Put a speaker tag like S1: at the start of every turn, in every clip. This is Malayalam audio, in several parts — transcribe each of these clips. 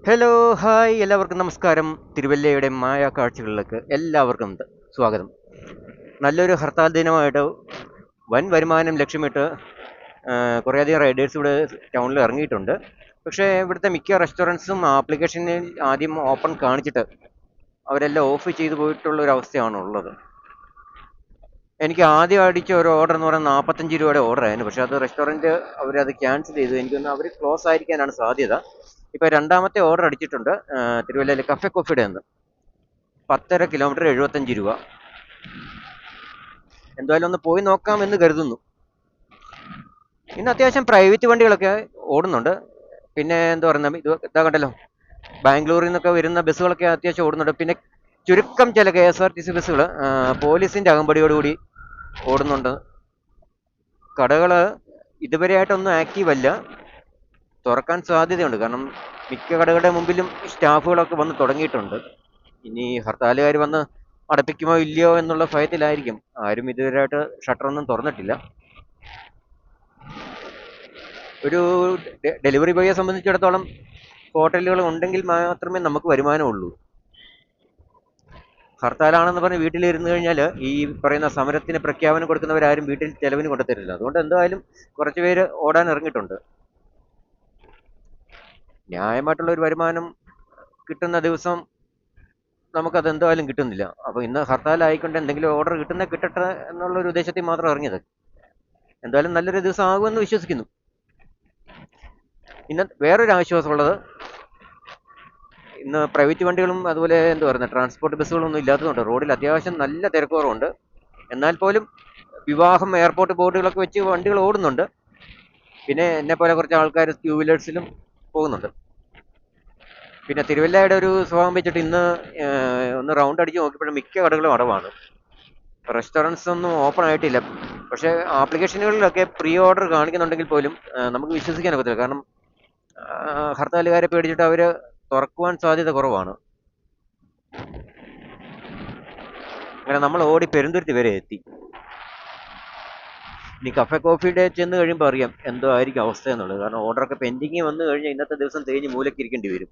S1: ഹലോ ഹായ് എല്ലാവർക്കും നമസ്കാരം. തിരുവല്ലയുടെ മായ കാഴ്ചകളിലേക്ക് എല്ലാവർക്കും സ്വാഗതം. നല്ലൊരു ഹർത്താൽ ദിനമായിട്ട് വൻ വരുമാനം ലക്ഷ്യമിട്ട് കുറേയധികം റൈഡേഴ്സ് ഇവിടെ ടൗണിൽ ഇറങ്ങിയിട്ടുണ്ട്. പക്ഷേ ഇവിടുത്തെ മിക്ക റെസ്റ്റോറൻറ്റ്സും ആപ്ലിക്കേഷനിൽ ആദ്യം ഓപ്പൺ കാണിച്ചിട്ട് അവരെല്ലാം ഓഫ് ചെയ്തു പോയിട്ടുള്ള ഒരു അവസ്ഥയാണ് ഉള്ളത്. എനിക്ക് ആദ്യം അടിച്ച ഒരു ഓർഡർ എന്ന് പറയുന്നത് 45 രൂപയുടെ ഓർഡർ ആയിരുന്നു. പക്ഷെ അത് റെസ്റ്റോറൻറ്റ് അവരത് ക്യാൻസൽ ചെയ്തു. എനിക്കൊന്ന് അവർ ക്ലോസ് ആയിരിക്കാനാണ് സാധ്യത. ഇപ്പോൾ രണ്ടാമത്തെ ഓർഡർ അടിച്ചിട്ടുണ്ട് തിരുവല്ലയിലെ കഫേ കോഫിയുടെ നിന്ന് 10.5 കിലോമീറ്റർ 75 രൂപ. എന്തായാലും ഒന്ന് പോയി നോക്കാമെന്ന് കരുതുന്നു. ഇന്ന് അത്യാവശ്യം പ്രൈവറ്റ് വണ്ടികളൊക്കെ ഓടുന്നുണ്ട്. പിന്നെ എന്താ പറയുന്നത്, ഇതാ കണ്ടല്ലോ, ബാംഗ്ലൂരിൽ നിന്നൊക്കെ വരുന്ന ബസ്സുകളൊക്കെ അത്യാവശ്യം ഓടുന്നുണ്ട്. പിന്നെ ചുരുക്കം ചില KSRTC ബസ്സുകൾ പോലീസിൻ്റെ അകമ്പടിയോടുകൂടി ഓടുന്നുണ്ട്. കടകൾ ഇതുവരെയായിട്ടൊന്നും ആക്റ്റീവ് അല്ല, തുറക്കാൻ സാധ്യതയുണ്ട്. കാരണം മിക്ക കടകളുടെ മുമ്പിലും സ്റ്റാഫുകളൊക്കെ വന്ന് തുടങ്ങിയിട്ടുണ്ട്. ഇനി ഹർത്താലുകാർ വന്ന് അടപ്പിക്കുമോ ഇല്ലയോ എന്നുള്ള ഭയത്തിലായിരിക്കും. ആരും ഇതുവരെയായിട്ട് ഷട്ടറൊന്നും തുറന്നിട്ടില്ല. ഒരു ഡെലിവറി ബോയെ സംബന്ധിച്ചിടത്തോളം ഹോട്ടലുകൾ ഉണ്ടെങ്കിൽ മാത്രമേ നമുക്ക് വരുമാനമുള്ളൂ. ഹർത്താലാണെന്ന് പറഞ്ഞ് വീട്ടിലിരുന്ന് കഴിഞ്ഞാൽ ഈ പറയുന്ന സമരത്തിന് പ്രഖ്യാപനം കൊടുക്കുന്നവരാരും വീട്ടിൽ ചെലവിന് കൊണ്ടുതരില്ല. അതുകൊണ്ട് എന്തായാലും കുറച്ച് പേര് ഓടാൻ ഇറങ്ങിയിട്ടുണ്ട്. ന്യായമായിട്ടുള്ള ഒരു വരുമാനം കിട്ടുന്ന ദിവസം നമുക്കത് എന്തായാലും കിട്ടുന്നില്ല. അപ്പോൾ ഇന്ന് ഹർത്താലായിക്കൊണ്ട് എന്തെങ്കിലും ഓർഡർ കിട്ടട്ടെ എന്നുള്ളൊരു ഉദ്ദേശത്തിൽ മാത്രം ഇറങ്ങിയത്. എന്തായാലും നല്ലൊരു ദിവസം ആകുമെന്ന് വിശ്വസിക്കുന്നു. ഇന്ന് വേറൊരു ആശ്വാസമുള്ളത്, ഇന്ന് പ്രൈവറ്റ് വണ്ടികളും അതുപോലെ എന്താ പറയുന്നത് ട്രാൻസ്പോർട്ട് ബസ്സുകളൊന്നും ഇല്ലാത്തതുകൊണ്ട് റോഡിൽ അത്യാവശ്യം നല്ല തിരക്കുറവുണ്ട്. എന്നാൽ പോലും വിവാഹം, എയർപോർട്ട് ബോർഡുകളൊക്കെ വെച്ച് വണ്ടികൾ ഓടുന്നുണ്ട്. പിന്നെ എന്നെ പോലെ കുറച്ച് ആൾക്കാർ ടൂ വീലേഴ്സിലും പോകുന്നുണ്ട്. പിന്നെ തിരുവല്ലയുടെ ഒരു സ്വഭാവം വെച്ചിട്ട് ഇന്ന് ഒന്ന് റൗണ്ട് അടിച്ച് നോക്കിയപ്പോഴും മിക്ക കടകളും അടവാണ്. റെസ്റ്റോറൻറ്റ്സ് ഒന്നും ഓപ്പൺ ആയിട്ടില്ല. പക്ഷേ ആപ്ലിക്കേഷനുകളിലൊക്കെ പ്രീ ഓർഡർ കാണിക്കുന്നുണ്ടെങ്കിൽ പോലും നമുക്ക് വിശ്വസിക്കാൻ ഒക്കത്തില്ല. കാരണം ഹർത്താലുകാരെ പേടിച്ചിട്ട് അവർ തുറക്കുവാൻ സാധ്യത കുറവാണ്. അങ്ങനെ നമ്മൾ ഓടി പെരുന്തുരുത്തി വരെ എത്തി. ഇനി കഫേ കോഫിയുടെ ചെന്ന് കഴിയുമ്പോൾ അറിയാം എന്തോ ആയിരിക്കും അവസ്ഥ എന്നുള്ളത്. കാരണം ഓർഡറൊക്കെ പെൻഡിങ് വന്നു കഴിഞ്ഞാൽ ഇന്നത്തെ ദിവസം തേഞ്ഞ് മൂലക്കിരിക്കേണ്ടി വരും.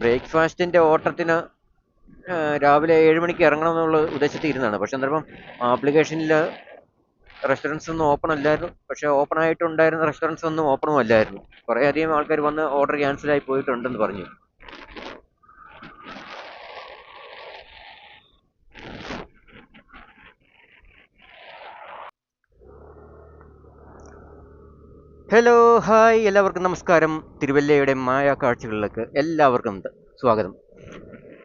S1: ബ്രേക്ക്ഫാസ്റ്റിന്റെ ഓട്ടത്തിന് രാവിലെ 7 മണിക്ക് ഇറങ്ങണം എന്നുള്ള ഉദ്ദേശത്തിൽ ഇരുന്നാണ്. പക്ഷെ അന്നേരം ആപ്ലിക്കേഷനിൽ റെസ്റ്റോറൻറ്റ്സ് ഒന്നും ഓപ്പൺ അല്ലായിരുന്നു. പക്ഷെ ഓപ്പൺ ആയിട്ടുണ്ടായിരുന്ന റെസ്റ്റോറൻറ്റ്സ് ഒന്നും ഓപ്പണും അല്ലായിരുന്നു. കുറേ അധികം ആൾക്കാർ വന്ന് ഓർഡർ ക്യാൻസലായി പോയിട്ടുണ്ടെന്ന് പറഞ്ഞു. ഹലോ ഹായ് എല്ലാവർക്കും നമസ്കാരം. തിരുവല്ലയുടെ മായ കാഴ്ചകളിലേക്ക് എല്ലാവർക്കും സ്വാഗതം.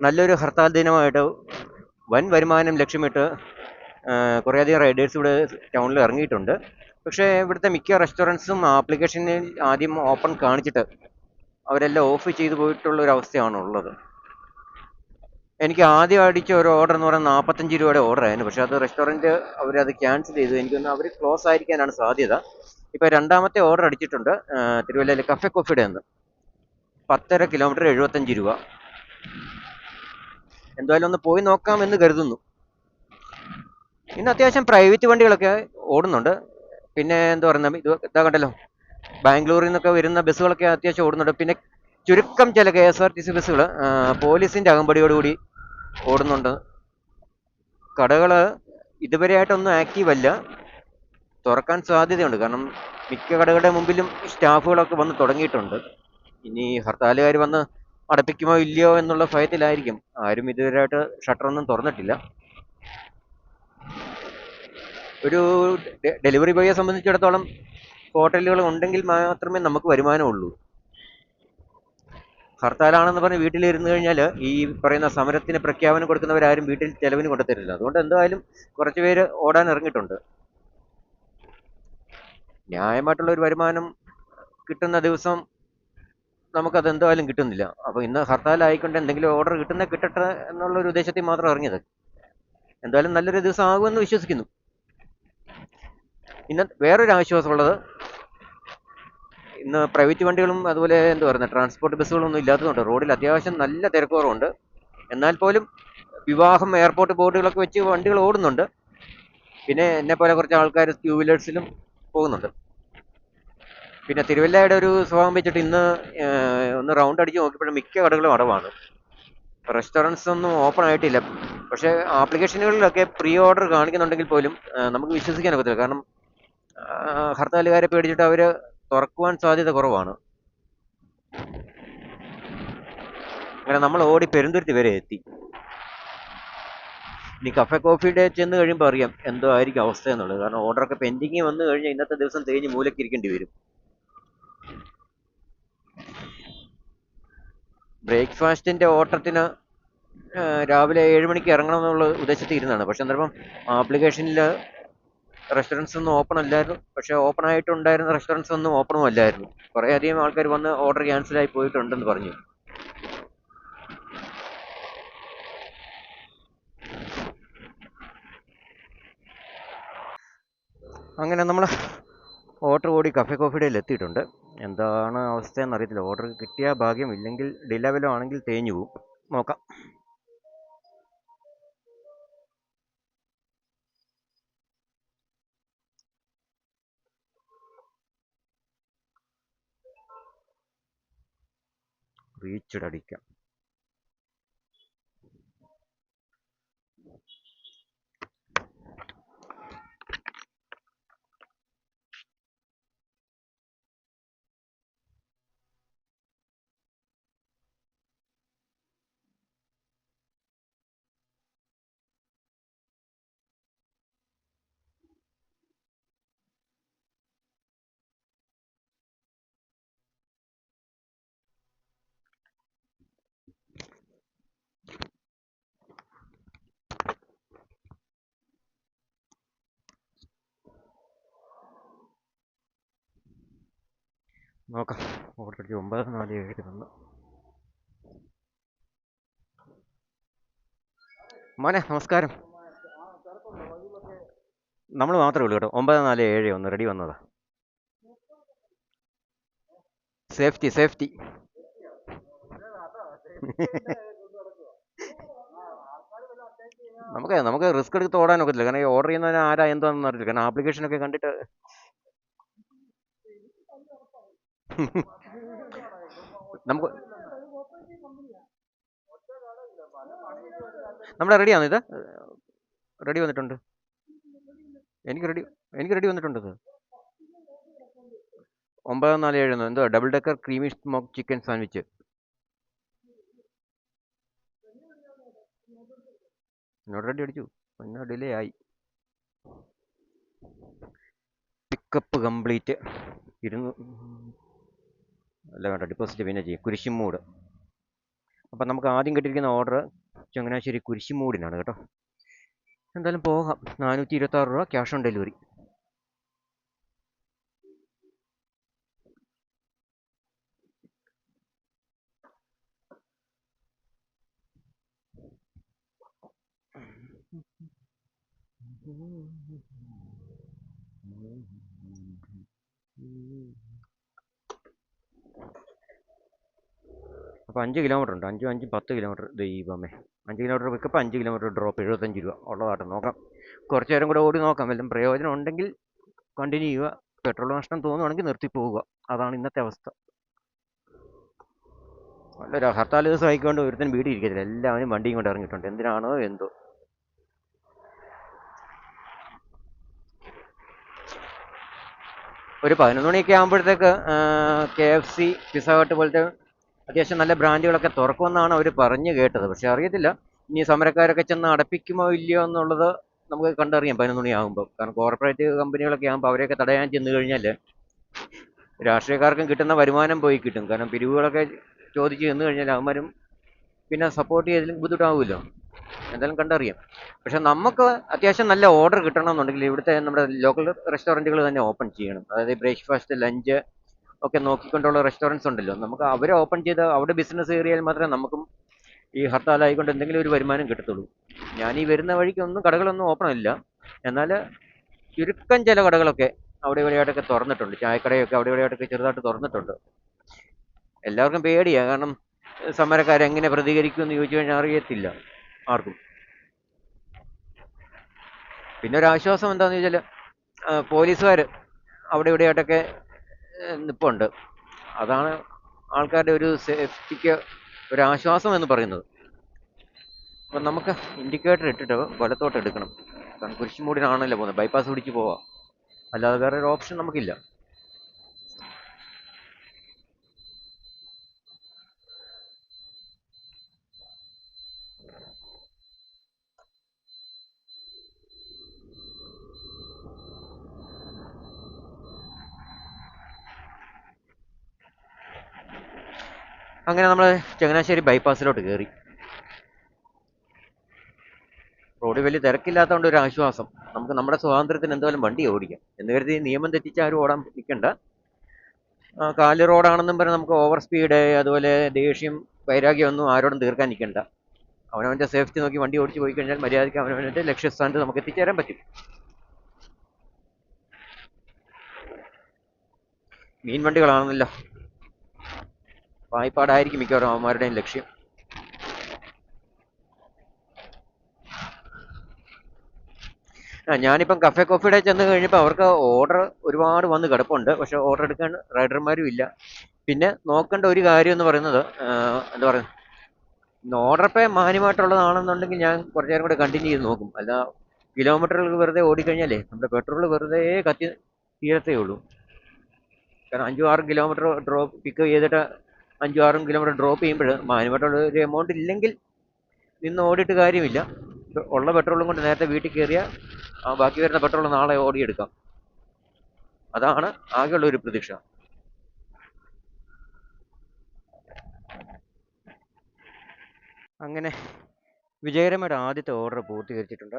S1: നല്ലൊരു ഹർത്താൽ ദിനമായിട്ട് വൻ വരുമാനം ലക്ഷ്യമിട്ട് കുറേയധികം റൈഡേഴ്സ് ഇവിടെ ടൗണിൽ ഇറങ്ങിയിട്ടുണ്ട്. പക്ഷേ ഇവിടുത്തെ മിക്ക റെസ്റ്റോറൻറ്റ്സും ആപ്ലിക്കേഷനിൽ ആദ്യം ഓപ്പൺ കാണിച്ചിട്ട് അവരെല്ലാം ഓഫ് ചെയ്തു പോയിട്ടുള്ള ഒരു അവസ്ഥയാണ് ഉള്ളത്. എനിക്ക് ആദ്യം അടിച്ച ഒരു ഓർഡർ എന്ന് പറയുന്നത് 45 രൂപയുടെ ഓർഡർ ആയിരുന്നു. പക്ഷെ അത് റെസ്റ്റോറൻറ്റ് അവരത് ക്യാൻസൽ ചെയ്തു. എനിക്കൊന്ന് അവർ ക്ലോസ് ആയിരിക്കാനാണ് സാധ്യത. ഇപ്പോൾ രണ്ടാമത്തെ ഓർഡർ അടിച്ചിട്ടുണ്ട് തിരുവല്ലയിലെ കഫേ കോഫിയുടെ നിന്ന് 10.5 കിലോമീറ്റർ 75 രൂപ. എന്തായാലും ഒന്ന് പോയി നോക്കാമെന്ന് കരുതുന്നു. ഇന്ന് അത്യാവശ്യം പ്രൈവറ്റ് വണ്ടികളൊക്കെ ഓടുന്നുണ്ട്. പിന്നെ എന്താ പറയുന്നത്, ഇതാ കണ്ടല്ലോ, ബാംഗ്ലൂരിൽ നിന്നൊക്കെ വരുന്ന ബസ്സുകളൊക്കെ അത്യാവശ്യം ഓടുന്നുണ്ട്. പിന്നെ ചുരുക്കം ചില KSRTC ബസ്സുകൾ പോലീസിൻ്റെ അകമ്പടിയോടുകൂടി ഓടുന്നുണ്ട്. കടകൾ ഇതുവരെയായിട്ടൊന്നും ആക്റ്റീവ് അല്ല, തുറക്കാൻ സാധ്യതയുണ്ട്. കാരണം മിക്ക കടകളുടെ മുമ്പിലും സ്റ്റാഫുകളൊക്കെ വന്ന് തുടങ്ങിയിട്ടുണ്ട്. ഇനി ഹർത്താലുകാർ വന്ന് അടപ്പിക്കുമോ ഇല്ലയോ എന്നുള്ള ഭയത്തിലായിരിക്കും. ആരും ഇതുവരെയായിട്ട് ഷട്ടറൊന്നും തുറന്നിട്ടില്ല. ഒരു ഡെലിവറി ബോയെ സംബന്ധിച്ചിടത്തോളം ഹോട്ടലുകൾ ഉണ്ടെങ്കിൽ മാത്രമേ നമുക്ക് വരുമാനമുള്ളൂ. ഹർത്താലാണെന്ന് പറഞ്ഞ് വീട്ടിലിരുന്ന് കഴിഞ്ഞാൽ ഈ പറയുന്ന സമരത്തിന് പ്രഖ്യാപനം കൊടുക്കുന്നവരാരും വീട്ടിൽ ചെലവിന് കൊണ്ടുതരില്ല. അതുകൊണ്ട് എന്തായാലും കുറച്ച് പേര് ഓടാൻ ഇറങ്ങിയിട്ടുണ്ട്. ന്യായമായിട്ടുള്ള ഒരു വരുമാനം കിട്ടുന്ന ദിവസം നമുക്കത് എന്തായാലും കിട്ടുന്നില്ല. അപ്പോൾ ഇന്ന് ഹർത്താലായിക്കൊണ്ട് എന്തെങ്കിലും ഓർഡർ കിട്ടട്ടെ എന്നുള്ളൊരു ഉദ്ദേശത്തിൽ മാത്രം ഇറങ്ങിയത്. എന്തായാലും നല്ലൊരു ദിവസം ആകുമെന്ന് വിശ്വസിക്കുന്നു. ഇന്ന് വേറൊരു ആശ്വാസമുള്ളത്, ഇന്ന് പ്രൈവറ്റ് വണ്ടികളും അതുപോലെ എന്താ പറയുന്നത് ട്രാൻസ്പോർട്ട് ബസ്സുകളൊന്നും ഇല്ലാത്തതുകൊണ്ട് റോഡിൽ അത്യാവശ്യം നല്ല തിരക്കുറവുണ്ട്. എന്നാൽ പോലും വിവാഹം, എയർപോർട്ട് ബോർഡുകളൊക്കെ വെച്ച് വണ്ടികൾ ഓടുന്നുണ്ട്. പിന്നെ എന്നെ പോലെ കുറച്ച് ആൾക്കാർ ടൂ വീലേഴ്സിലും പോകുന്നുണ്ട്. പിന്നെ തിരുവല്ലയുടെ ഒരു സ്വഭാവം വെച്ചിട്ട് ഇന്ന് ഒന്ന് റൗണ്ട് അടിച്ച് നോക്കിയപ്പോഴും മിക്ക കടകളും അടവാണ്. റെസ്റ്റോറൻറ്റ്സ് ഒന്നും ഓപ്പൺ ആയിട്ടില്ല. പക്ഷേ ആപ്ലിക്കേഷനുകളിലൊക്കെ പ്രീ ഓർഡർ കാണിക്കുന്നുണ്ടെങ്കിൽ പോലും നമുക്ക് വിശ്വസിക്കാൻ ഒക്കത്തില്ല. കാരണം ഹർത്താലുകാരെ പേടിച്ചിട്ട് അവർ തുറക്കുവാൻ സാധ്യത കുറവാണ്. അങ്ങനെ നമ്മൾ ഓടി പെരുന്തുരുത്തി വരെ എത്തി. ഇനി കഫേ കോഫി ഡേ ചെന്ന് കഴിയുമ്പോൾ അറിയാം എന്തോ ആയിരിക്കും അവസ്ഥ എന്നുള്ളത്. കാരണം ഓർഡറൊക്കെ പെൻഡിങ് വന്നു കഴിഞ്ഞാൽ ഇന്നത്തെ ദിവസം തേഞ്ഞ് മൂലയ്ക്ക് ഇരിക്കേണ്ടി വരും. ബ്രേക്ക്ഫാസ്റ്റിന്റെ ഓട്ടത്തിന് രാവിലെ 7 മണിക്ക് ഇറങ്ങണം എന്നുള്ള ഉദ്ദേശത്തിൽ ഇരുന്നാണ്. പക്ഷെ അന്നേരം ആപ്ലിക്കേഷനിൽ റെസ്റ്റോറൻറ്റ്സ് ഒന്നും ഓപ്പൺ അല്ലായിരുന്നു. പക്ഷെ ഓപ്പൺ ആയിട്ടുണ്ടായിരുന്ന റെസ്റ്റോറൻറ്റ്സ് ഒന്നും ഓപ്പണും അല്ലായിരുന്നു. കുറേ അധികം ആൾക്കാർ വന്ന് ഓർഡർ ക്യാൻസൽ ആയി പോയിട്ടുണ്ടെന്ന് പറഞ്ഞു. അങ്ങനെ നമ്മൾ ഓർഡർ കൂടി കഫേ കോഫി ഡേയിൽ എത്തിയിട്ടുണ്ട്. എന്താണ് അവസ്ഥയെന്ന് അറിയത്തില്ല. ഓർഡർ കിട്ടിയ ഭാഗ്യം, ഇല്ലെങ്കിൽ ഡിലേ വല്ലതും ആണെങ്കിൽ തേഞ്ഞു പോവും. നോക്കാം. റീച്ച്ഡ് അടിക്കാം. നോക്കാം. ഓർഡർ അടിച്ച് 947 തന്നു. മോനെ നമസ്കാരം. നമ്മൾ മാത്രമേ ഉള്ളൂ കേട്ടോ. 9471 റെഡി വന്നതാ. Safety safety. നമുക്ക് റിസ്ക് എടുത്ത് ഓടാൻ ഒക്കത്തില്ല. കാരണം ഈ ഓർഡർ ചെയ്യുന്നതിന് ആരാ എന്താണെന്ന് അറിയില്ല. കാരണം ആപ്ലിക്കേഷനൊക്കെ കണ്ടിട്ട് നമുക്ക് നമ്മുടെ റെഡിയാണോ? ഇത് റെഡി വന്നിട്ടുണ്ട്. എനിക്ക് റെഡി വന്നിട്ടുണ്ട്. ഇത് 947 എന്തോ double decker creamy smoke chicken sandwich. എന്നോട് റെഡി അടിച്ചു, പിന്നെ ഡിലേ ആയി. Pickup complete. അല്ല വേണ്ട, ഡിപ്പോസിറ്റ് പിന്നെ ചെയ്യും. കുരിശുമൂട്. അപ്പം നമുക്ക് ആദ്യം കിട്ടിയിരിക്കുന്ന ഓർഡർ ചങ്ങനാശ്ശേരി കുരിശുമൂടിനാണ് കേട്ടോ. എന്തായാലും പോകാം. 426 രൂപ ക്യാഷ് ഓൺ ഡെലിവറി. അപ്പോൾ 5 കിലോമീറ്റർ ഉണ്ട്. 5 5 10 കിലോമീറ്റർ. ദൈവമേ, 5 കിലോമീറ്റർ പിക്കപ്പ്, 5 കിലോമീറ്റർ ഡ്രോപ്പ്. 75 രൂപ ഉള്ളതാട്ടോ. നോക്കാം, കുറച്ച് നേരം കൂടെ ഓടി നോക്കാം. വല്ലതും പ്രയോജനം ഉണ്ടെങ്കിൽ കണ്ടിന്യൂ ചെയ്യുക. പെട്രോൾ നഷ്ടം തോന്നുവാണെങ്കിൽ നിർത്തി പോവുക. അതാണ് ഇന്നത്തെ അവസ്ഥ. നല്ലൊരു ഹർത്താൽ ദിവസം ആയിക്കൊണ്ട് ഒരുത്തനും വീട്ടിൽ ഇരിക്കത്തില്ല. എല്ലാവരും വണ്ടിയും കൊണ്ട് ഇറങ്ങിയിട്ടുണ്ട്. എന്തിനാണോ എന്തോ. ഒരു 11 മണിയൊക്കെ ആകുമ്പോഴത്തേക്ക് KFC, പിസ്സ ഹട്ട് പോലത്തെ അത്യാവശ്യം നല്ല ബ്രാൻഡുകളൊക്കെ തുറക്കുമെന്നാണ് അവർ പറഞ്ഞു കേട്ടത്. പക്ഷെ അറിയത്തില്ല ഇനി സമരക്കാരൊക്കെ ചെന്ന് അടപ്പിക്കുമോ ഇല്ലയോ എന്നുള്ളത് നമുക്ക് കണ്ടറിയാം 11 മണിയാകുമ്പോൾ. കാരണം കോർപ്പറേറ്റ് കമ്പനികളൊക്കെ ആകുമ്പോൾ അവരെയൊക്കെ തടയാൻ ചെന്ന് കഴിഞ്ഞാൽ രാഷ്ട്രീയക്കാർക്കും കിട്ടുന്ന വരുമാനം പോയി കിട്ടും. കാരണം പിരിവുകളൊക്കെ ചോദിച്ച് ചെന്ന് കഴിഞ്ഞാൽ അവന്മാരും പിന്നെ സപ്പോർട്ട് ചെയ്തതിലും ബുദ്ധിമുട്ടാവുമല്ലോ. എന്തായാലും കണ്ടറിയാം. പക്ഷെ നമുക്ക് അത്യാവശ്യം നല്ല ഓർഡർ കിട്ടണമെന്നുണ്ടെങ്കിൽ ഇവിടുത്തെ നമ്മുടെ ലോക്കൽ റെസ്റ്റോറൻറ്റുകൾ തന്നെ ഓപ്പൺ ചെയ്യണം. അതായത് ബ്രേക്ക്ഫാസ്റ്റ്, ലഞ്ച് ഒക്കെ നോക്കിക്കൊണ്ടുള്ള റെസ്റ്റോറൻറ്റ്സ് ഉണ്ടല്ലോ. നമുക്ക് അവരെ ഓപ്പൺ ചെയ്ത് അവിടെ ബിസിനസ് കയറിയാൽ മാത്രമേ നമുക്കും ഈ ഹർത്താലായിക്കൊണ്ട് എന്തെങ്കിലും ഒരു വരുമാനം കിട്ടത്തുള്ളൂ. ഞാൻ ഈ വരുന്ന വഴിക്കൊന്നും കടകളൊന്നും ഓപ്പൺ അല്ല. എന്നാൽ ചുരുക്കം ചില കടകളൊക്കെ അവിടെ ഇവിടെയായിട്ടൊക്കെ തുറന്നിട്ടുണ്ട്. ചായക്കടയൊക്കെ അവിടെ ഇവിടെയായിട്ടൊക്കെ ചെറുതായിട്ട് തുറന്നിട്ടുണ്ട്. എല്ലാവർക്കും പേടിയാണ്. കാരണം സമരക്കാരെങ്ങനെ പ്രതികരിക്കുമെന്ന് ചോദിച്ചു കഴിഞ്ഞാൽ അറിയത്തില്ല ആർക്കും. പിന്നെ ഒരു ആശ്വാസം എന്താണെന്ന് ചോദിച്ചാൽ പോലീസുകാർ അവിടെ ഇവിടെയായിട്ടൊക്കെ നിപ്പുണ്ട്. അതാണ് ആൾക്കാരുടെ ഒരു സേഫ്റ്റിക്ക് ഒരു ആശ്വാസം എന്ന് പറയുന്നത്. അപ്പം നമുക്ക് ഇൻഡിക്കേറ്റർ ഇട്ടിട്ട് വലത്തോട്ട് എടുക്കണം. കാരണം കുരിശുമൂടിനാണല്ലോ പോകുന്നത്, ബൈപ്പാസ് പിടിച്ച് പോവാം, അല്ലാതെ വേറെ ഒരു ഓപ്ഷൻ നമുക്കില്ല. അങ്ങനെ നമ്മൾ ചങ്ങനാശ്ശേരി ബൈപ്പാസിലോട്ട് കയറി. റോഡ് വലിയ തിരക്കില്ലാത്തതുകൊണ്ട് ഒരു ആശ്വാസം. നമുക്ക് നമ്മുടെ സ്വാതന്ത്ര്യത്തിന് എന്തായാലും വണ്ടി ഓടിക്കാം എന്ന് കരുതി നിയമം തെറ്റിച്ച് ആരും ഓടാൻ നിൽക്കണ്ട. കാല് റോഡാണെന്നും പറഞ്ഞ് നമുക്ക് ഓവർ സ്പീഡ്, അതുപോലെ ദേഷ്യം, വൈരാഗ്യം ഒന്നും ആരോടും തീർക്കാൻ നിൽക്കണ്ട. അവനവൻ്റെ സേഫ്റ്റി നോക്കി വണ്ടി ഓടിച്ച് പോയി കഴിഞ്ഞാൽ മര്യാദയ്ക്ക് അവനവൻ്റെ ലക്ഷ്യസ്ഥാനത്ത് നമുക്ക് എത്തിച്ചേരാൻ പറ്റും. മീൻ വണ്ടികളാണല്ലോ, വായ്പാടായിരിക്കും മിക്കവാറും അവന്മാരുടെയും ലക്ഷ്യം. ഞാനിപ്പം കഫേ കോഫിയുടെ ചെന്ന് കഴിഞ്ഞപ്പോൾ അവർക്ക് ഓർഡർ ഒരുപാട് വന്ന് കിടപ്പുണ്ട്. പക്ഷെ ഓർഡർ എടുക്കാൻ റൈഡർമാരും ഇല്ല. പിന്നെ നോക്കേണ്ട ഒരു കാര്യം എന്ന് പറയുന്നത്, എന്താ പറയുക, ഓർഡർ പേ മാന്യമായിട്ടുള്ളതാണെന്നുണ്ടെങ്കിൽ ഞാൻ കുറച്ചു നേരം കൂടെ കണ്ടിന്യൂ ചെയ്ത് നോക്കും. അല്ല, കിലോമീറ്ററുകൾ വെറുതെ ഓടിക്കഴിഞ്ഞാലേ നമ്മുടെ പെട്രോൾ വെറുതെ കത്തി തീരത്തേ ഉള്ളൂ. കാരണം 5-6 കിലോമീറ്റർ ഡ്രോപ്പ് പിക്ക് ചെയ്തിട്ട് 5-6 കിലോമീറ്റർ ഡ്രോപ്പ് ചെയ്യുമ്പോൾ മാന്യമായിട്ടുള്ള ഒരു എമൗണ്ട് ഇല്ലെങ്കിൽ നിന്ന് ഓടിയിട്ട് കാര്യമില്ല. ഉള്ള പെട്രോളും കൊണ്ട് നേരത്തെ വീട്ടിൽ കയറിയാൽ ബാക്കി വരുന്ന പെട്രോൾ നാളെ ഓടിയെടുക്കാം. അതാണ് ആകെയുള്ള ഒരു പ്രതീക്ഷ. അങ്ങനെ വിജയകരമായിട്ട് ആദ്യത്തെ ഓർഡർ പൂർത്തീകരിച്ചിട്ടുണ്ട്.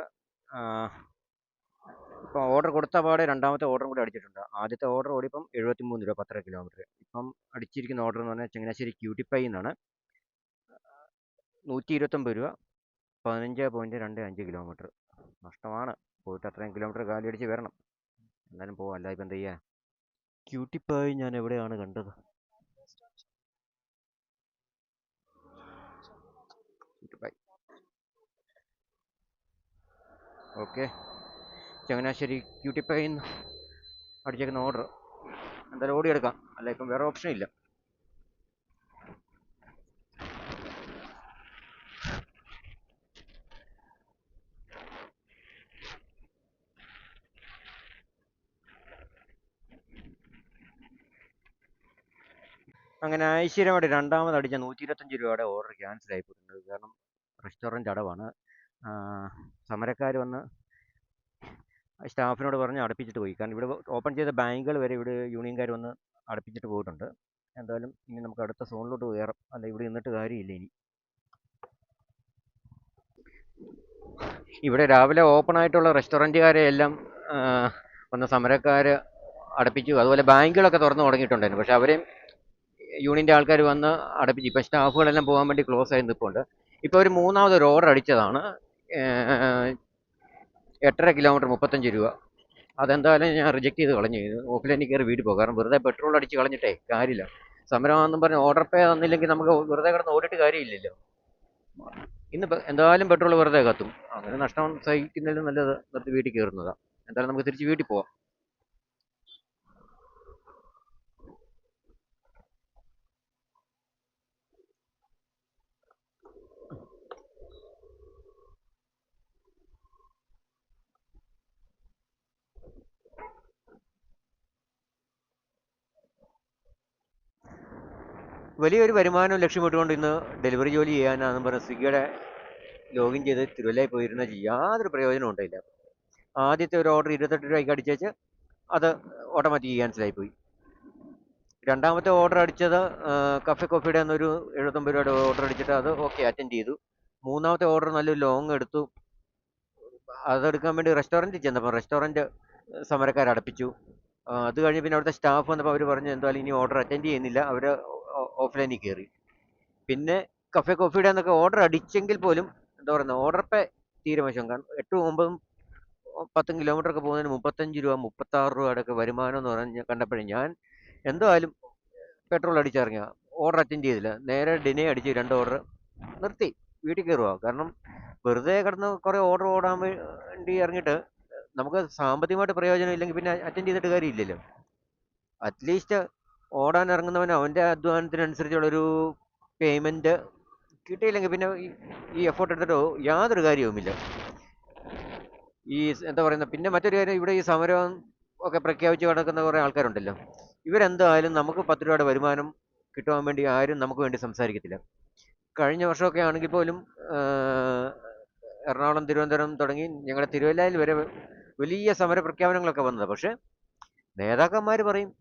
S1: ഇപ്പം ഓർഡർ കൊടുത്ത പാടെ രണ്ടാമത്തെ ഓർഡറും കൂടി അടിച്ചിട്ടുണ്ട്. ആദ്യത്തെ ഓർഡർ ഓടിപ്പം 73 രൂപ 10 കിലോമീറ്റർ. ഇപ്പം അടിച്ചിരിക്കുന്ന ഓർഡർ എന്ന് പറഞ്ഞാൽ ചങ്ങനാശ്ശേരി ക്യൂട്ടിപ്പൈ എന്നാണ്. 129 രൂപ 15.25 കിലോമീറ്റർ. നഷ്ടമാണ്, പോയിട്ട് അത്രയും കിലോമീറ്റർ കാലിയടിച്ച് വരണം. എന്നാലും പോവാം, അല്ല ഇപ്പം എന്ത് ചെയ്യാ. ക്യൂട്ടിപ്പൈ ഞാൻ എവിടെയാണ് കണ്ടത്? ക്യൂട്ടിപ്പൈ, ഓക്കെ. ചങ്ങനാശ്ശേരി ക്യൂട്ടിപ്പൈ അടിച്ചേക്കുന്ന ഓർഡർ എന്തായാലും ഓടിയെടുക്കാം, അല്ല ഇപ്പം വേറെ ഓപ്ഷൻ ഇല്ല. അങ്ങനെ ഐശ്വര്യമായിട്ട് രണ്ടാമത് അടിച്ച 125 രൂപയുടെ ഓർഡർ ക്യാൻസൽ ആയി പോയിട്ടുണ്ട്. കാരണം റെസ്റ്റോറൻറ്റ് അടവാണ്. സമരക്കാർ വന്ന് സ്റ്റാഫിനോട് പറഞ്ഞ് അടപ്പിച്ചിട്ട് പോയി. കാരണം ഇവിടെ ഓപ്പൺ ചെയ്ത ബാങ്കുകൾ വരെ ഇവിടെ യൂണിയൻകാർ വന്ന് അടപ്പിച്ചിട്ട് പോയിട്ടുണ്ട്. എന്തായാലും ഇനി നമുക്ക് അടുത്ത സോണിലോട്ട് കയറാം, അല്ല ഇവിടെ നിന്നിട്ട് കാര്യമില്ല ഇനി. ഇവിടെ രാവിലെ ഓപ്പൺ ആയിട്ടുള്ള റെസ്റ്റോറൻറ്റുകാരെ എല്ലാം വന്ന സമരക്കാർ അടപ്പിച്ചു. അതുപോലെ ബാങ്കുകളൊക്കെ തുറന്നു തുടങ്ങിയിട്ടുണ്ടായിരുന്നു, പക്ഷെ അവരെയും യൂണിയൻ്റെ ആൾക്കാർ വന്ന് അടപ്പിച്ചു. ഇപ്പം സ്റ്റാഫുകളെല്ലാം പോകാൻ വേണ്ടി ക്ലോസ് ആയി നിൽപ്പുണ്ട്. ഇപ്പോൾ ഒരു മൂന്നാമതൊരു ഓർഡർ അടിച്ചതാണ്, 8.5 കിലോമീറ്റർ 35 രൂപ. അതെന്തായാലും ഞാൻ റിജക്ട് ചെയ്ത് കളഞ്ഞു. ഓഫ്ലൈനിൽ കയറി വീട്ടിൽ പോകും. കാരണം വെറുതെ പെട്രോൾ അടിച്ച് കളഞ്ഞിട്ടേ കാര്യമില്ല. സമരമാണെന്നും പറഞ്ഞ് ഓർഡർ പേ തന്നില്ലെങ്കിൽ നമുക്ക് വെറുതെ കിടന്ന് ഓടിയിട്ട് കാര്യമില്ലല്ലോ. ഇന്ന് എന്തായാലും പെട്രോൾ വെറുതെ കത്തും. അങ്ങനെ നഷ്ടം സഹിക്കുന്നതിലും നല്ലത് നിർത്തി വീട്ടിൽ കയറുന്നതാണ്. എന്തായാലും നമുക്ക് തിരിച്ച് വീട്ടിൽ പോവാം. വലിയൊരു വരുമാനം ലക്ഷ്യമിട്ടുകൊണ്ട് ഇന്ന് ഡെലിവറി ജോലി ചെയ്യാനാണെന്ന് പറഞ്ഞ് സ്വിഗ്ഗിയുടെ ലോഗിൻ ചെയ്ത് തിരുവല്ലയിൽ പോയിരുന്ന യാതൊരു പ്രയോജനവും ഉണ്ടായില്ല. ആദ്യത്തെ ഒരു ഓർഡർ 28 രൂപയ്ക്ക് അടിച്ചേച്ച് അത് ഓട്ടോമാറ്റിക് ക്യാൻസലായി പോയി. രണ്ടാമത്തെ ഓർഡർ അടിച്ചത് കഫേ കോഫിയുടെ എന്നൊരു 79 രൂപയുടെ ഓർഡർ അടിച്ചിട്ട് അത് ഓക്കെ അറ്റൻഡ് ചെയ്തു. മൂന്നാമത്തെ ഓർഡർ നല്ലൊരു ലോങ് എടുത്തു. അതെടുക്കാൻ വേണ്ടി റെസ്റ്റോറൻറ്റിൽ ചെന്നപ്പോൾ റെസ്റ്റോറൻറ്റ് സമരക്കാർ അടപ്പിച്ചു. അത് കഴിഞ്ഞ് പിന്നെ അവിടുത്തെ സ്റ്റാഫ് വന്നപ്പോൾ അവർ പറഞ്ഞു എന്തായാലും ഇനി ഓർഡർ അറ്റൻഡ് ചെയ്യുന്നില്ല, അവർ ഓഫ്ലൈനിൽ കയറി. പിന്നെ കഫേ കോഫിയുടെ എന്നൊക്കെ ഓർഡർ അടിച്ചെങ്കിൽ പോലും എന്താ പറയുന്നത്, ഓർഡർ പേ തീരെ മോശം. കാരണം 8, 9, 10 കിലോമീറ്റർ ഒക്കെ പോകുന്നതിന് 35 രൂപ 36 രൂപയുടെ ഒക്കെ വരുമാനം എന്ന് പറഞ്ഞ് കണ്ടപ്പോഴേ ഞാൻ എന്തായാലും പെട്രോൾ അടിച്ചിറങ്ങിയ, ഓർഡർ അറ്റൻഡ് ചെയ്തില്ല. നേരെ ഡിനേ അടിച്ച് 2 ഓർഡർ നിർത്തി വീട്ടിൽ കയറുക. കാരണം വെറുതെ കിടന്ന് കുറേ ഓർഡർ ഓടാൻ വേണ്ടി ഇറങ്ങിയിട്ട് നമുക്ക് സാമ്പത്തികമായിട്ട് പ്രയോജനം ഇല്ലെങ്കിൽ പിന്നെ അറ്റൻഡ് ചെയ്തിട്ട് കാര്യമില്ലല്ലോ. അറ്റ്ലീസ്റ്റ് ഓടാൻ ഇറങ്ങുന്നവൻ അവൻ്റെ അധ്വാനത്തിനനുസരിച്ചുള്ളൊരു പേയ്മെൻറ്റ് കിട്ടിയില്ലെങ്കിൽ പിന്നെ ഈ എഫേർട്ട് എടുത്തിട്ട് യാതൊരു കാര്യവുമില്ല. ഈ എന്താ പറയുന്നത്, പിന്നെ മറ്റൊരു കാര്യം, ഇവിടെ ഈ സമരം ഒക്കെ പ്രഖ്യാപിച്ച് കിടക്കുന്ന കുറേ ആൾക്കാരുണ്ടല്ലോ. ഇവരെന്തായാലും നമുക്ക് 10 രൂപയുടെ വരുമാനം കിട്ടുവാൻ വേണ്ടി ആരും നമുക്ക് വേണ്ടി സംസാരിക്കത്തില്ല. കഴിഞ്ഞ വർഷമൊക്കെ ആണെങ്കിൽ പോലും എറണാകുളം, തിരുവനന്തപുരം തുടങ്ങി ഞങ്ങളുടെ തിരുവല്ലയിൽ വരെ വലിയ സമര പ്രഖ്യാപനങ്ങളൊക്കെ വന്നത്. പക്ഷേ നേതാക്കന്മാർ പറയും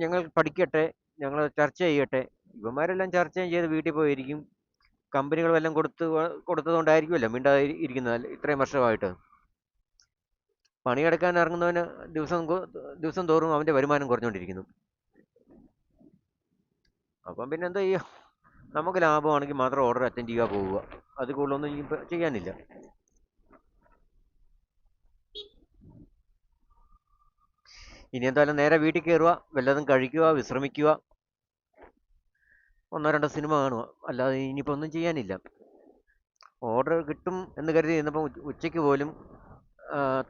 S1: ഞങ്ങൾ പഠിക്കട്ടെ, ഞങ്ങൾ ചർച്ച ചെയ്യട്ടെ. ഇവന്മാരെല്ലാം ചർച്ചയും ചെയ്ത് വീട്ടിൽ പോയിരിക്കും. കമ്പനികൾ വല്ലതും കൊടുത്തതുകൊണ്ടായിരിക്കുമല്ലോ മിണ്ടാതെ ഇരിക്കുന്നത് ഇത്രയും വർഷമായിട്ട്. പണിയെടുക്കാൻ ഇറങ്ങുന്നവന് ദിവസം തോറും അവൻ്റെ വരുമാനം കുറഞ്ഞുകൊണ്ടിരിക്കുന്നു. അപ്പം പിന്നെ എന്താ ചെയ്യുക? നമുക്ക് ലാഭമാണെങ്കിൽ മാത്രം ഓർഡർ അറ്റൻഡ് ചെയ്യുക, പോവുക. അത് കൂടുതലൊന്നും ഇനി ചെയ്യാനില്ല. ഇനി എന്തായാലും നേരെ വീട്ടിൽ കയറുക, വല്ലതും കഴിക്കുക, വിശ്രമിക്കുക, 1-2 സിനിമ കാണുക. അല്ലാതെ ഇനിയിപ്പോൾ ഒന്നും ചെയ്യാനില്ല. ഓർഡർ കിട്ടും എന്ന് കരുതി ഇന്നിപ്പം ഉച്ചയ്ക്ക് പോലും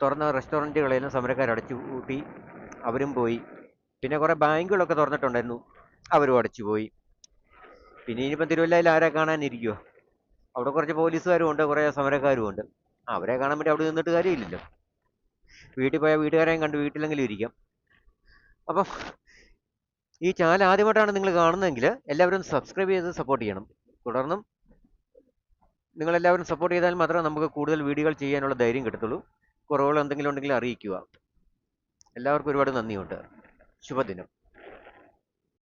S1: തുറന്ന റെസ്റ്റോറൻറ്റുകളെല്ലാം സമരക്കാർ അടച്ചു പൂട്ടി, അവരും പോയി. പിന്നെ കുറേ ബാങ്കുകളൊക്കെ തുറന്നിട്ടുണ്ടായിരുന്നു, അവരും അടച്ചു പോയി. പിന്നെ ഇനിയിപ്പം തിരുവല്ലയിൽ ആരെ കാണാനിരിക്കുമോ? അവിടെ കുറച്ച് പോലീസുകാരും ഉണ്ട്, കുറേ സമരക്കാരും ഉണ്ട്. അവരെ കാണാൻ വേണ്ടി അവിടെ നിന്നിട്ട് കാര്യമില്ലല്ലോ. വീട്ടിൽ പോയാൽ വീട്ടുകാരെയും കണ്ട് വീട്ടിലെങ്കിലും ഇരിക്കാം. അപ്പം ഈ ചാനൽ ആദ്യമായിട്ടാണ് നിങ്ങൾ കാണുന്നതെങ്കിൽ എല്ലാവരും സബ്സ്ക്രൈബ് ചെയ്ത് സപ്പോർട്ട് ചെയ്യണം. തുടർന്നും നിങ്ങളെല്ലാവരും സപ്പോർട്ട് ചെയ്താൽ മാത്രമേ നമുക്ക് കൂടുതൽ വീഡിയോകൾ ചെയ്യാനുള്ള ധൈര്യം കിട്ടത്തുള്ളൂ. കുറവുകൾ എന്തെങ്കിലും ഉണ്ടെങ്കിൽ അറിയിക്കുക. എല്ലാവർക്കും ഒരുപാട് നന്ദിയുണ്ട്. ശുഭദിനം.